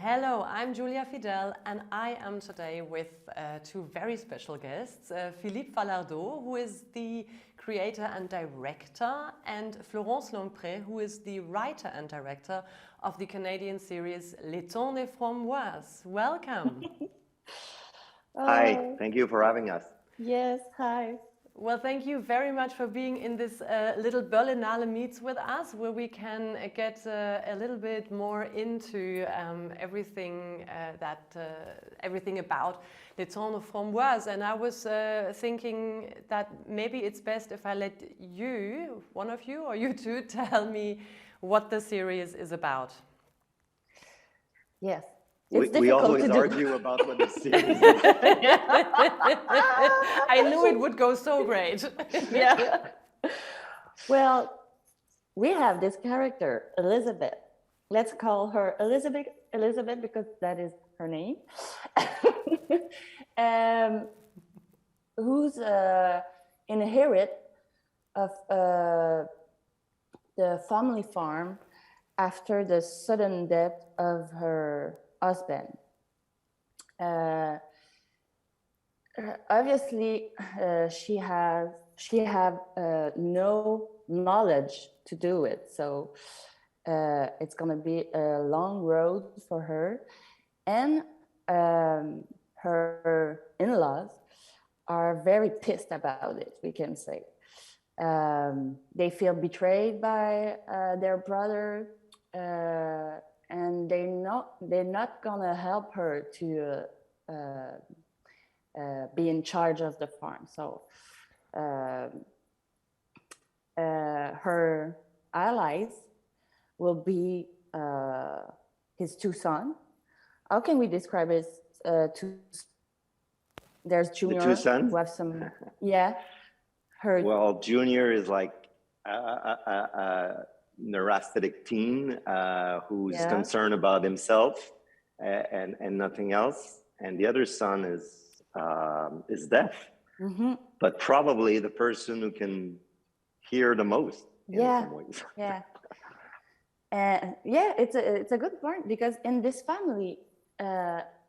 Hello, I'm Julia Fidel, and I am today with two very special guests, Philippe Falardeau, who is the creator and director, and Florence Longpré, who is the writer and director of the Canadian series Les Temps des framboises. Welcome. Hi, thank you for having us. Yes, hi. Well, thank you very much for being in this little Berlinale meets with us, where we can get a little bit more into everything everything about Les Temps des framboises. And I was thinking that maybe it's best if I let you, one of you or you two, tell me what the series is about. Yes. We always argue about what the series is. I knew it would go so great. Yeah. Well, we have this character, Elizabeth. Let's call her Elizabeth because that is her name. Who's inherit of the family farm after the sudden death of her husband. Obviously, she have no knowledge to do it, so it's gonna be a long road for her, and her in-laws are very pissed about it, we can say. They feel betrayed by their brother, and they're not gonna help her to be in charge of the farm. So her allies will be his two sons. How can we describe his two? There's Junior. The two sons? Who have some, yeah. Her. Well, Junior is like neurasthenic teen who's concerned about himself and nothing else, and the other son is deaf, but probably the person who can hear the most in some ways. Yeah, yeah, it's a good point, because in this family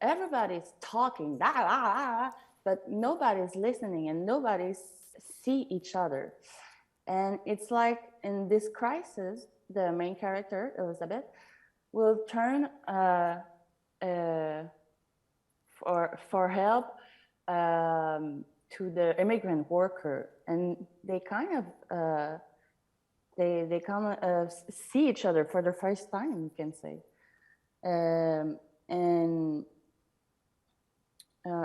everybody's talking, but nobody's listening and nobody's see each other. And it's like in this crisis, the main character, Elizabeth, will turn for help to the immigrant worker, and they kind of they come see each other for the first time, you can say. And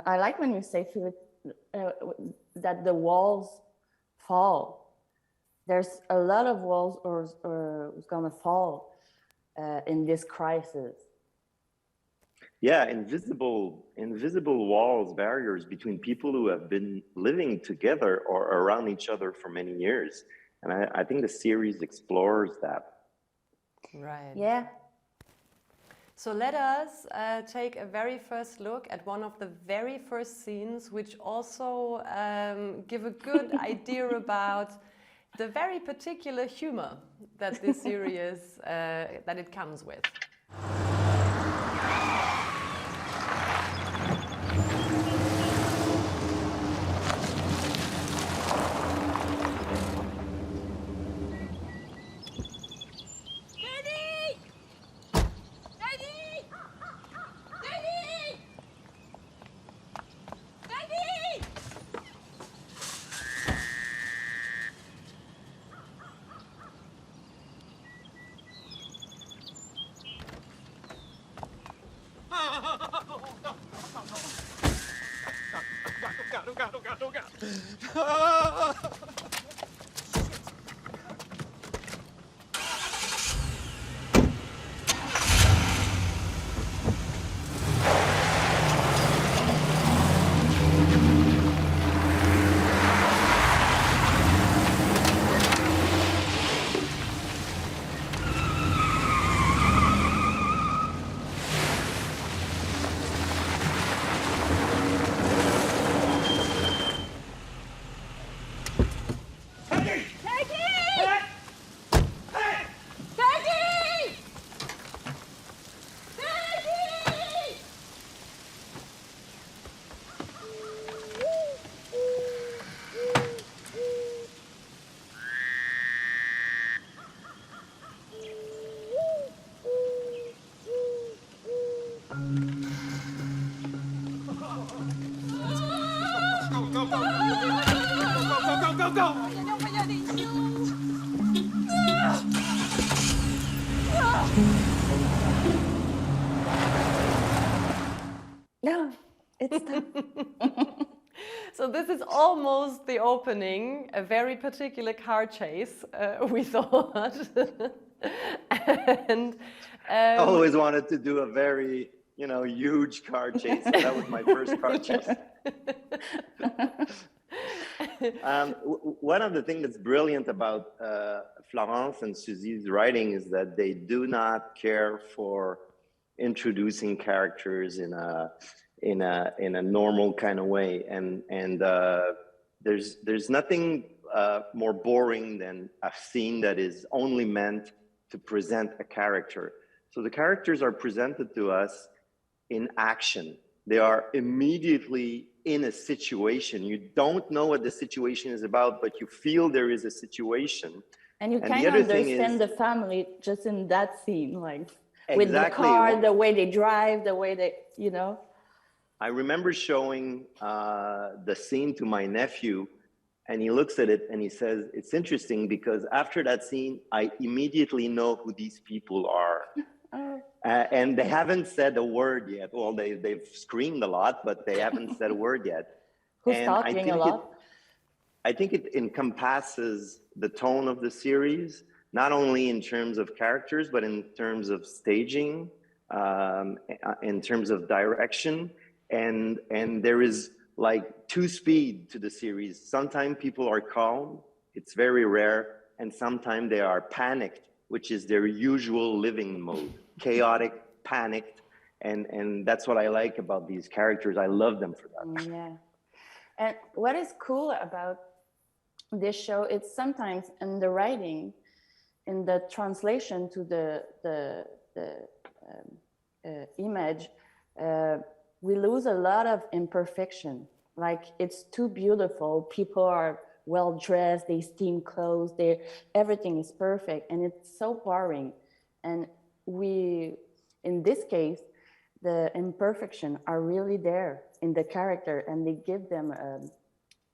I like when you say, Philippe, that the walls fall. There's a lot of walls or gonna fall in this crisis. Yeah, invisible walls, barriers between people who have been living together or around each other for many years. And I think the series explores that. Right. Yeah. So let us take a very first look at one of the very first scenes, which also give a good idea about the very particular humor that this series that it comes with. No, it's tough. So this is almost the opening, a very particular car chase, we thought. And I always wanted to do a very, huge car chase. So that was my first car chase. One of the things that's brilliant about Florence and Susie's writing is that they do not care for introducing characters in a normal kind of way, and there's nothing more boring than a scene that is only meant to present a character. So the characters are presented to us in action. They are immediately in a situation. You don't know what the situation is about, but you feel there is a situation. And you kind of understand the family just in that scene, like with the car, the way they drive, the way they, I remember showing the scene to my nephew, and he looks at it and he says, it's interesting because after that scene, I immediately know who these people are. Oh. And they haven't said a word yet. Well, they've screamed a lot, but they haven't said a word yet. Who's talking a lot? I think it encompasses the tone of the series, not only in terms of characters, but in terms of staging, in terms of direction. And there is like two speed to the series. Sometimes people are calm, it's very rare, and sometimes they are panicked, which is their usual living mode, chaotic, panicked, and that's what I like about these characters. I love them for that. Yeah, and what is cool about this show, it's sometimes in the writing, in the translation to the image, we lose a lot of imperfection. Like, it's too beautiful. People are well dressed, they steam clothes, everything is perfect, and it's so boring. And in this case, the imperfection are really there in the character, and they give them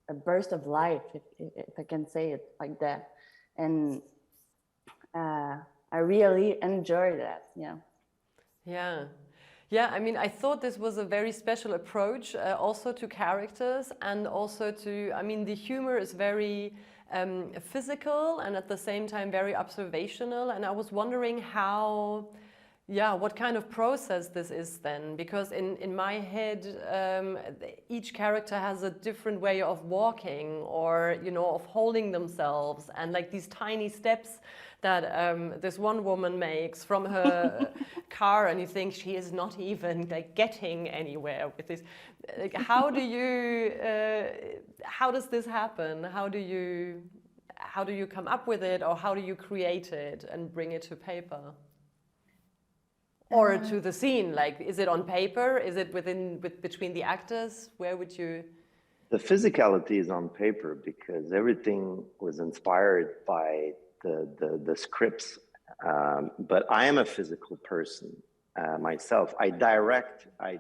a burst of life, if I can say it like that. And I really enjoy that. Yeah, I mean, I thought this was a very special approach also to characters, and also to, I mean, the humor is very physical and at the same time very observational. And I was wondering what kind of process this is then, because in my head, each character has a different way of walking, or, of holding themselves, and like these tiny steps that this one woman makes from her car, and you think she is not even like getting anywhere with this. Like, how does this happen? How do you come up with it, or how do you create it and bring it to paper? Or to the scene? Like, is it on paper? Is it between the actors? Where would you? The physicality is on paper because everything was inspired by the scripts. But I am a physical person myself. I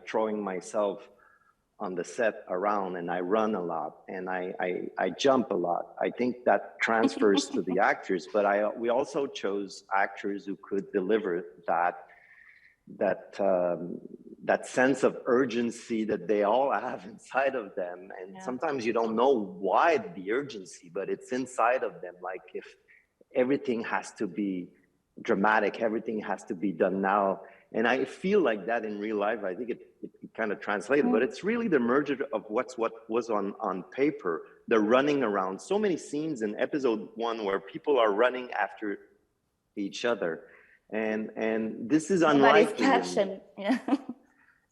throwing myself on the set around, and I run a lot, and I jump a lot. I think that transfers to the actors, but we also chose actors who could deliver that sense of urgency that they all have inside of them. And sometimes you don't know why the urgency, but it's inside of them. Like, if everything has to be dramatic, everything has to be done now. And I feel like that in real life. I think it kind of translated, but it's really the merger of what was on paper, the running around. So many scenes in episode 1 where people are running after each other. And this is unlikely. Passion.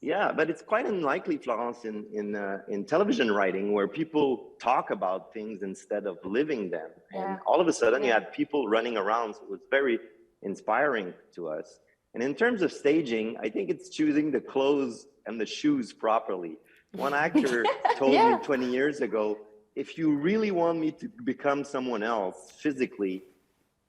Yeah, but it's quite unlikely, Florence, in television writing, where people talk about things instead of living them. And all of a sudden, you had people running around. So it was very inspiring to us. And in terms of staging, I think it's choosing the clothes and the shoes properly. One actor told me 20 years ago, if you really want me to become someone else physically,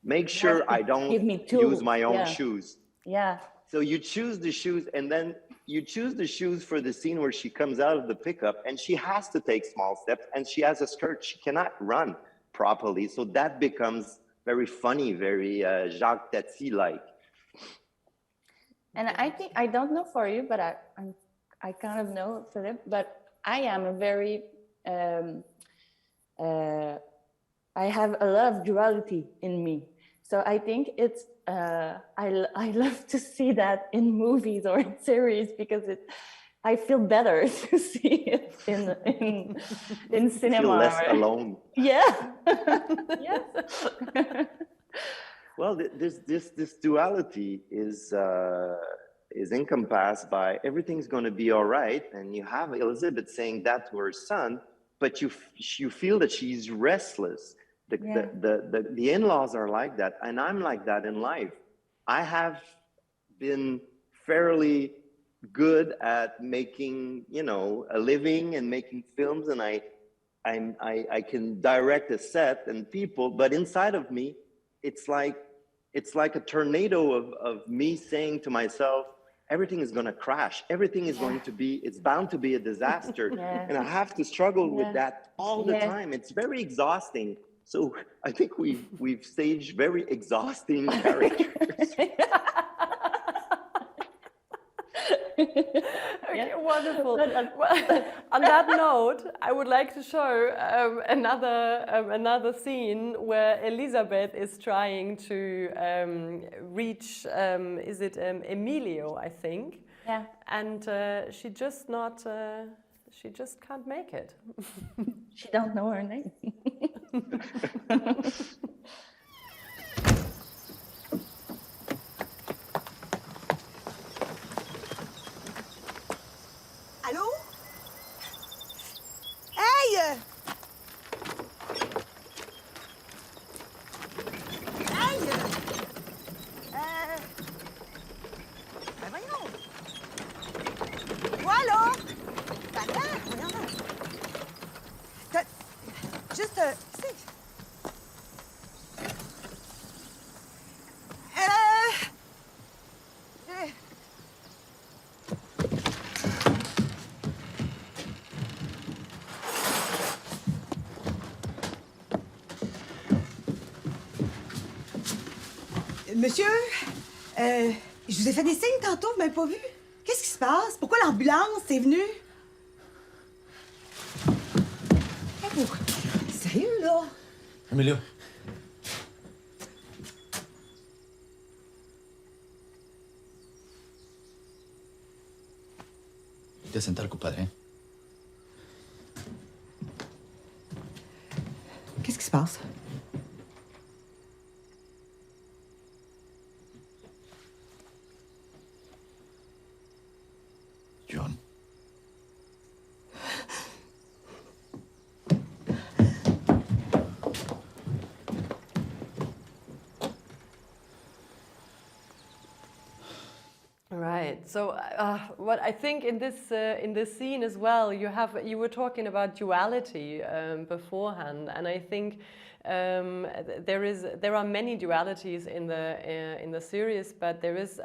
make sure I don't use my own shoes. Yeah. So you choose the shoes, and then you choose the shoes for the scene where she comes out of the pickup, and she has to take small steps, and she has a skirt. She cannot run properly. So that becomes very funny, very Jacques Tati-like. And I think, I don't know for you, but I kind of know, Philippe, but I am a very, I have a lot of duality in me. So I think it's, I love to see that in movies or in series, because I feel better to see it in cinema. Feel less alone. Yeah. Yes. Well, this duality is encompassed by everything's going to be all right, and you have Elizabeth saying that to her son, but you feel that she's restless. The in-laws are like that, and I'm like that in life. I have been fairly good at making, you know, a living and making films, and I can direct a set and people, but inside of me, it's like a tornado of me saying to myself, everything is going to crash. Everything is going to be, it's bound to be a disaster. And I have to struggle with that all the time. It's very exhausting. So I think we've staged very exhausting characters. Okay, wonderful. Well, on that note, I would like to show another scene where Elizabeth is trying to reach, is it Emilio, I think? Yeah. And she just can't make it. She don't know her name. Allô? Hey! Hey! Ben voyons! Toi, là! Attends, voyons. Juste, c'est... Monsieur, je vous ai fait des signes tantôt, vous m'avez pas vu? Qu'est-ce qui se passe? Pourquoi l'ambulance est venue? Sérieux, là? Emilio. Te sentar, compadre. Qu'est-ce qui se passe? John. Right. So, what I think in this scene as well, you were talking about duality beforehand, and I think there are many dualities in the series, but there is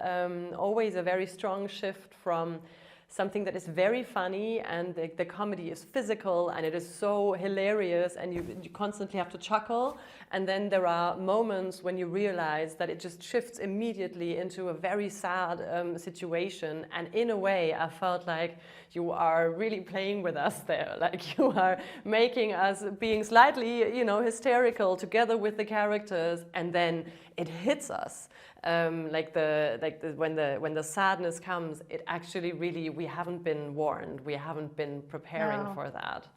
always a very strong shift from something that is very funny, and the comedy is physical and it is so hilarious, and you constantly have to chuckle, and then there are moments when you realize that it just shifts immediately into a very sad situation, and in a way I felt like you are really playing with us there, like you are making us being slightly, you know, hysterical together with the characters, and then it hits us. When the sadness comes, it actually really, we haven't been warned, we haven't been preparing for that,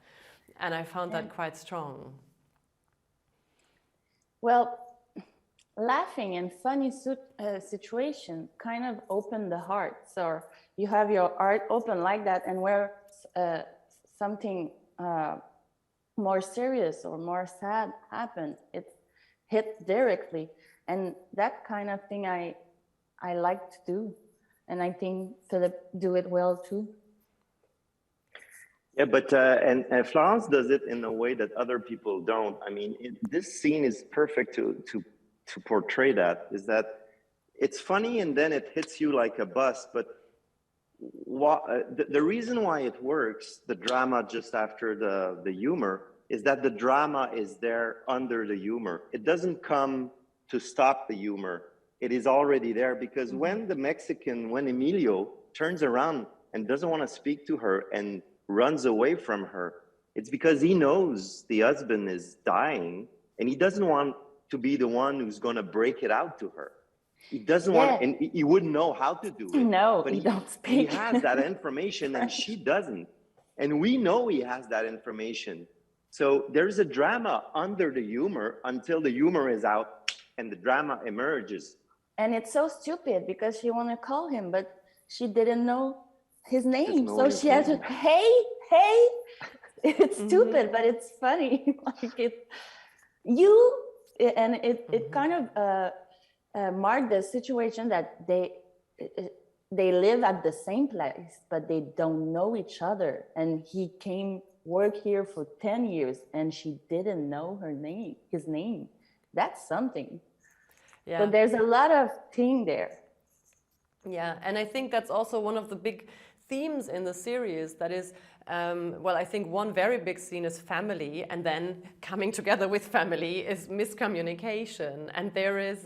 and I found that quite strong. Well, laughing in funny situation kind of open the heart. So you have your heart open like that, and where something more serious or more sad happen, it hit directly. And that kind of thing I like to do. And I think Philippe do it well too. Yeah, but and Florence does it in a way that other people don't. I mean, this scene is perfect to portray that, is that it's funny and then it hits you like a bus. But the reason why it works, the drama just after the humor, is that the drama is there under the humor. It doesn't come to stop the humor. It is already there, because when Emilio turns around and doesn't want to speak to her and runs away from her, it's because he knows the husband is dying and he doesn't want to be the one who's going to break it out to her. He doesn't want, and he wouldn't know how to do it. No, but he don't speak. He has that information and she doesn't. And we know he has that information. So there's a drama under the humor until the humor is out and the drama emerges. And it's so stupid because she wanted to call him, but she didn't know his name. So she had to, hey. It's stupid, but it's funny. Like it kind of marked the situation that they live at the same place, but they don't know each other. And he came work here for 10 years and she didn't know his name. That's something. Yeah. So there's a lot of thing there. Yeah, and I think that's also one of the big themes in the series. That is, well, I think one very big scene is family, and then coming together with family is miscommunication. And there is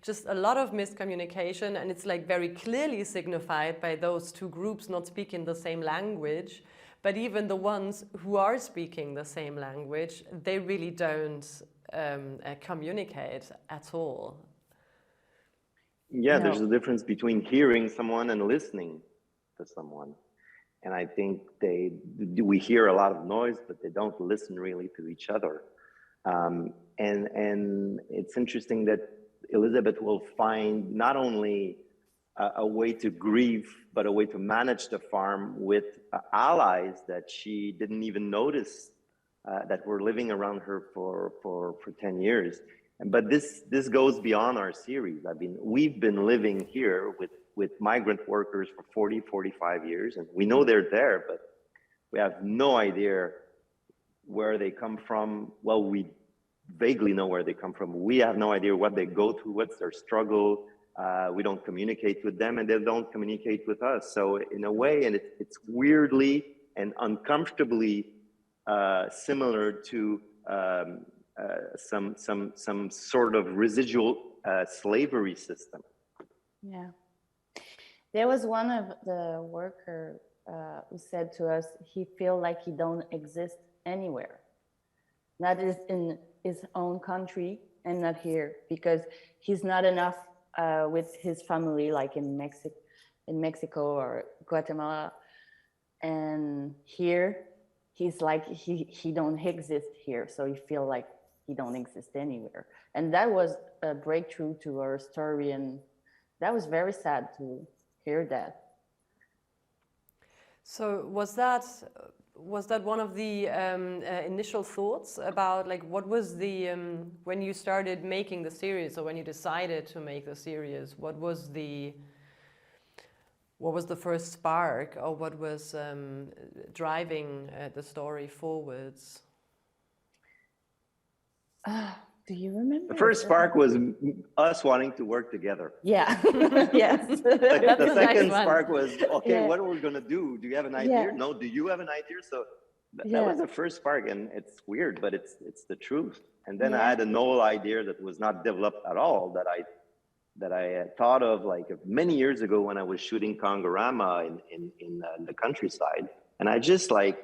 just a lot of miscommunication, and it's like very clearly signified by those two groups not speaking the same language. But even the ones who are speaking the same language, they really don't communicate at all. Yeah, there's a difference between hearing someone and listening to someone. And I think we hear a lot of noise, but they don't listen really to each other. And it's interesting that Elizabeth will find not only a way to grieve, but a way to manage the farm with allies that she didn't even notice that were living around her for 10 years. But this goes beyond our series. I mean, we've been living here with migrant workers for 40, 45 years, and we know they're there, but we have no idea where they come from. Well, we vaguely know where they come from. We have no idea what they go through, what's their struggle. We don't communicate with them and they don't communicate with us. So in a way, and it's weirdly and uncomfortably similar to some sort of residual slavery system. Yeah. There was one of the worker who said to us, he feel like he don't exist anywhere. Not in his own country and not here, because he's not enough with his family, like in Mexico or Guatemala. And here, he's like, he don't exist here. So he feel like he don't exist anywhere. And that was a breakthrough to our story. And that was very sad to hear that. So was that one of the initial thoughts about, like, what was the when you started making the series, or when you decided to make the series, what was the first spark, or what was driving the story forwards? Do you remember? The first spark was us wanting to work together. Yeah. Yes. The second spark was, okay, what are we going to do? Do you have an idea? Yeah. No. Do you have an idea? So that was the first spark, and it's weird, but it's the truth. And then I had an old idea that was not developed at all, that I had thought of like many years ago when I was shooting Kongorama in the countryside. And I just like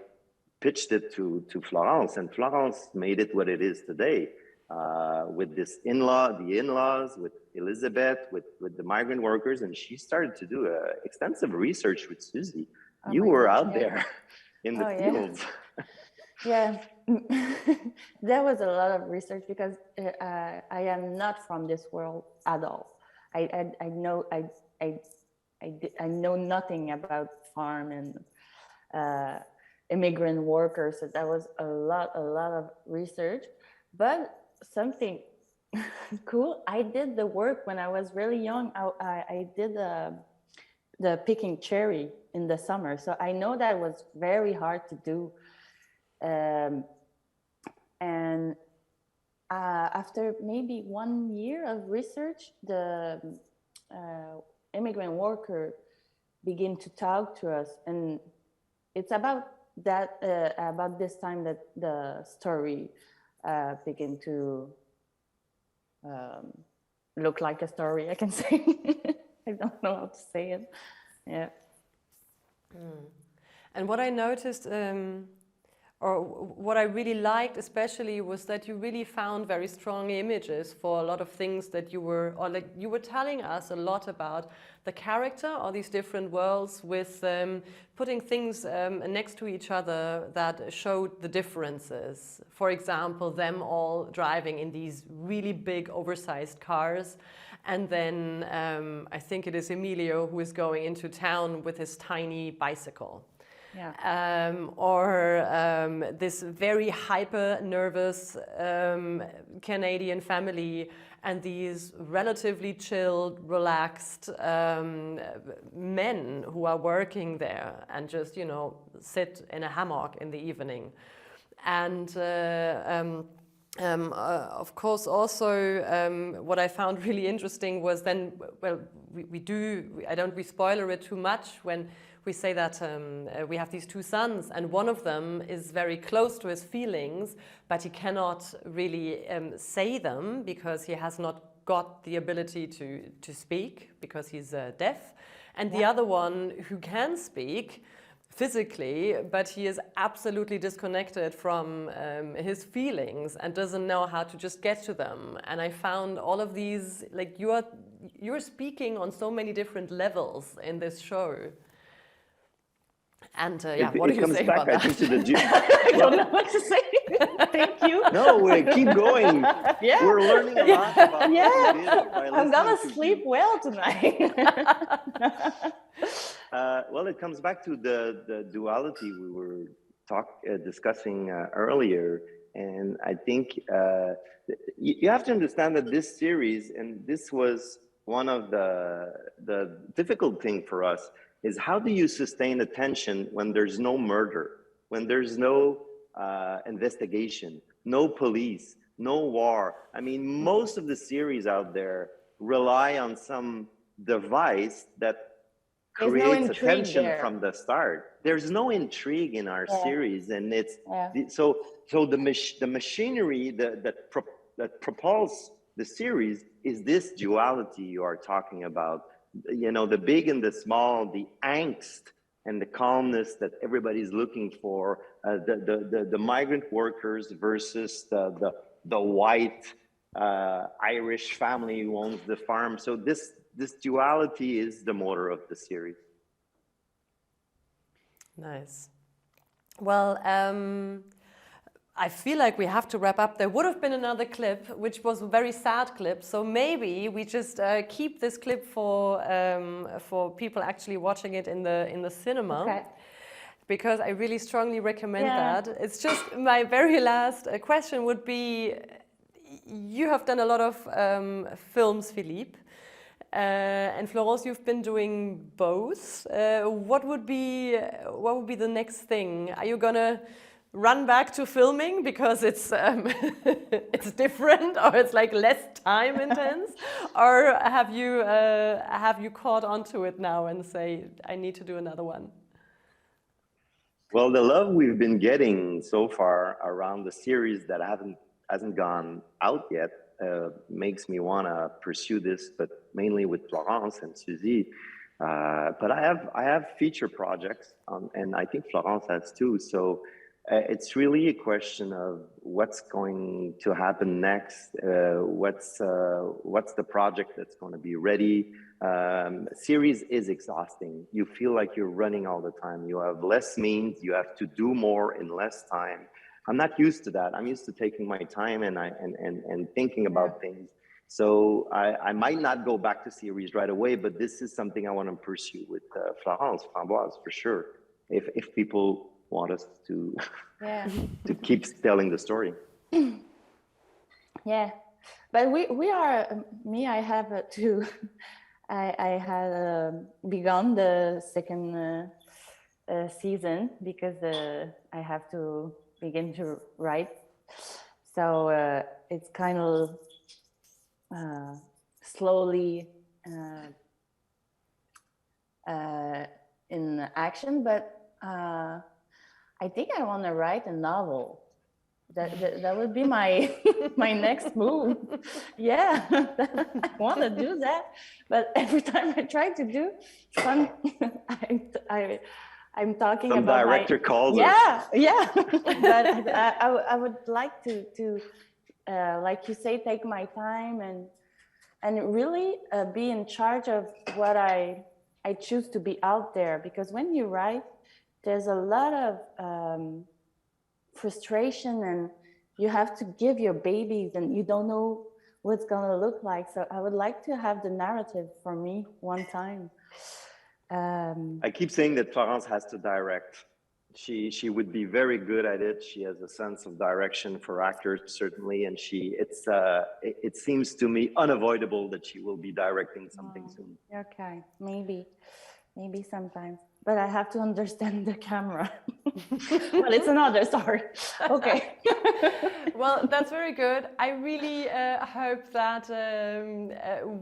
pitched it to Florence, and Florence made it what it is today. With the in-laws, with Elizabeth, with the migrant workers, and she started to do extensive research with Susie. You were out there in the fields. Yeah, there was a lot of research because I am not from this world at all. I know nothing about farm and immigrant workers. So that was a lot of research, but something cool. I did the work when I was really young. I did the picking cherry in the summer. So I know that was very hard to do. And after maybe 1 year of research, the immigrant worker began to talk to us. And it's about about this time that the story began to look like a story, I can say. I don't know how to say it. Yeah. And what I noticed, or what I really liked especially, was that you really found very strong images for a lot of things that you were, or like you were telling us a lot about the character, all these different worlds, with putting things next to each other that showed the differences. For example, them all driving in these really big oversized cars. And then I think it is Emilio who is going into town with his tiny bicycle. Yeah. This very hyper nervous Canadian family and these relatively chilled, relaxed men who are working there and just, you know, sit in a hammock in the evening. And of course, also what I found really interesting was then, well, I don't spoiler it too much when we say that we have these two sons, and one of them is very close to his feelings, but he cannot really say them because he has not got the ability to speak because he's deaf. And the other one who can speak physically, but he is absolutely disconnected from his feelings and doesn't know how to just get to them. And I found all of these, like you're speaking on so many different levels in this show. And what do you say about that? I think, to the I don't know what to say. Thank you. No, we keep going. Yeah. We're learning a lot about Yeah. what you did by I'm listening gonna to sleep you. well tonight. Well, it comes back to the duality we were discussing earlier. And I think you have to understand that this series, and this was one of the difficult thing for us, is how do you sustain attention when there's no murder, when there's no investigation, no police, no war? I mean, most of the series out there rely on some device that creates attention from the start. There's no intrigue in our series, and it's so the machinery that propels the series is this duality you are talking about. You know, the big and the small, the angst and the calmness that everybody's looking for, the migrant workers versus the white Irish family who owns the farm. So this duality is the motor of the series. Nice. Well, I feel like we have to wrap up. There would have been another clip, which was a very sad clip. So maybe we just keep this clip for people actually watching it in the cinema. Okay. Because I really strongly recommend that. It's just my very last question would be, you have done a lot of films, Philippe. And Florence, you've been doing both. What would be the next thing? Are you gonna run back to filming because it's it's different, or it's like less time intense, or have you caught onto it now and say I need to do another one? Well, the love we've been getting so far around the series that hasn't gone out yet makes me want to pursue this, but mainly with Florence and Suzy. But I have feature projects, and I think Florence has too. So it's really a question of what's going to happen next. What's the project that's going to be ready? Series is exhausting. You feel like you're running all the time. You have less means. You have to do more in less time. I'm not used to that. I'm used to taking my time and thinking about things. So I might not go back to series right away, but this is something I want to pursue with Florence, Framboise, for sure. If people want us to to keep telling the story. Yeah, but we are me. I have to. I had begun the second season because I have to begin to write. So it's kind of slowly in action, but I think I want to write a novel. That would be my my next move. Yeah, I want to do that, but every time I try to do some, I'm talking Some about director calls yeah. But I would like to like you say, take my time and really be in charge of what I choose to be out there, because when you write, there's a lot of frustration, and you have to give your babies and you don't know what's going to look like. So I would like to have the narrative for me one time. I keep saying that Florence has to direct. She would be very good at it. She has a sense of direction for actors, certainly, and it seems to me unavoidable that she will be directing something soon. Okay, maybe sometimes, but I have to understand the camera. Well, it's another story. Okay. Well, that's very good. I really hope that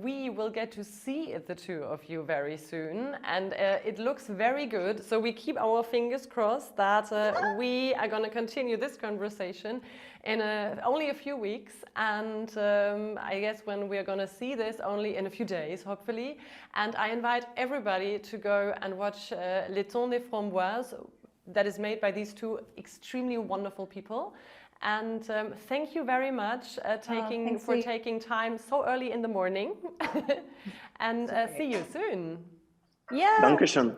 we will get to see the two of you very soon, and it looks very good. So we keep our fingers crossed that we are going to continue this conversation in only a few weeks, and I guess when we are going to see this only in a few days, hopefully. And I invite everybody to go and watch Les Temps des Framboises, that is made by these two extremely wonderful people. And thank you very much for taking time so early in the morning. And see you soon. Yeah. Dankeschön.